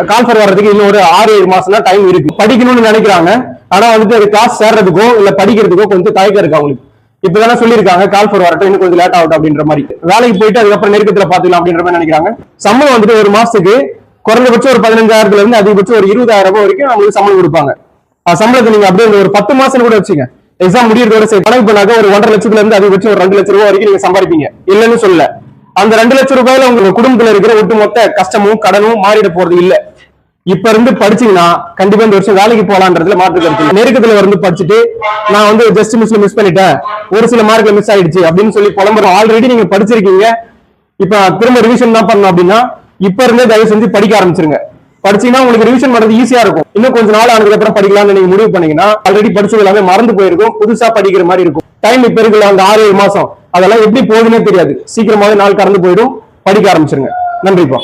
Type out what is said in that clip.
Call for வர்றதுக்கு இன்னும் ஒரு 6-7 மாசம் தான் டைம் இருக்கு. படிக்கணும்னு நினைக்கிறாங்க, ஆனா வந்துட்டு அது கிளாஸ் சேர்றதுக்கோ இல்ல படிக்கிறதுக்கோ கொஞ்சம் தயக்கம் இருக்கு அவங்களுக்கு. இப்பதானே சொல்லியிருக்காங்க கால்ஃபர் வரட்டும், இன்னும் கொஞ்சம் லேட் ஆகட்டும் அப்படின்ற மாதிரி. வேலைக்கு போயிட்டு அதுக்கப்புறம் நெருக்கத்துல பாத்துக்கலாம் அப்படின்ற மாதிரி நினைக்கிறாங்க. சம்பளம் வந்துட்டு ஒரு மாசத்துக்கு குறைஞ்சபட்சம் ஒரு 15,000 இருந்து அதிகபட்சம் ஒரு 20,000 வரைக்கும் அவங்களுக்கு சம்பளம் கொடுப்பாங்க. சம்பளத்தை நீங்க அப்படியே ஒரு 10 மாசம் கூட வச்சுங்க, எக்ஸாம் முடியறதோட சரி கணக்கு பண்ணாக்க ஒரு 1,50,000 லட்சத்துல இருந்து அதிகபட்சம் ஒரு 2 லட்சம் ரூபாய் வரைக்கும் நீங்க சம்பாதிப்பீங்க, இல்லைன்னு சொல்ல. அந்த 2 லட்சம் ரூபாயில உங்க குடும்பத்துல இருக்கிற ஒட்டுமொத்த கஷ்டமும் கடனும் மாறிட போறது இல்ல. இப்ப இருந்து படிச்சீங்கன்னா கண்டிப்பா இந்த வருஷம் வேலைக்கு போலான்றதுல மாற்று கருத்து. நெருக்கத்துல வந்து படிச்சுட்டு நான் வந்து ஜஸ்ட் மிஸ் பண்ணிட்டேன், ஒரு சில மார்க்ல மிஸ் ஆயிடுச்சு அப்படின்னு சொல்லி புலம்புறோம். ஆல்ரெடி நீங்க படிச்சிருக்கீங்க, இப்ப திரும்ப ரிவிஷன் தான் பண்ணணும் அப்படின்னா இப்ப இருந்தே தயவு செஞ்சு படிக்க ஆரம்பிச்சிருங்க. படிச்சீங்கன்னா உங்களுக்கு ரிவிஷன் பண்றது ஈஸியா இருக்கும். இன்னும் கொஞ்சம் நாள் ஆனதுக்கு அப்புறம் படிக்கலாம்னு நீங்க முடிவு பண்ணீங்கன்னா ஆல்ரெடி படிச்சது எல்லாமே மறந்து போயிருக்கும், புதுசா படிக்கிற மாதிரி இருக்கும். டைம் இப்ப இருக்குல்ல அந்த 6-7 மாசம், அதெல்லாம் எப்படி போகுதுன்னே தெரியாது. சீக்கிரமாவே நாள் கடந்து போயிடும். படிக்க ஆரம்பிச்சிருங்க. நன்றிப்பா.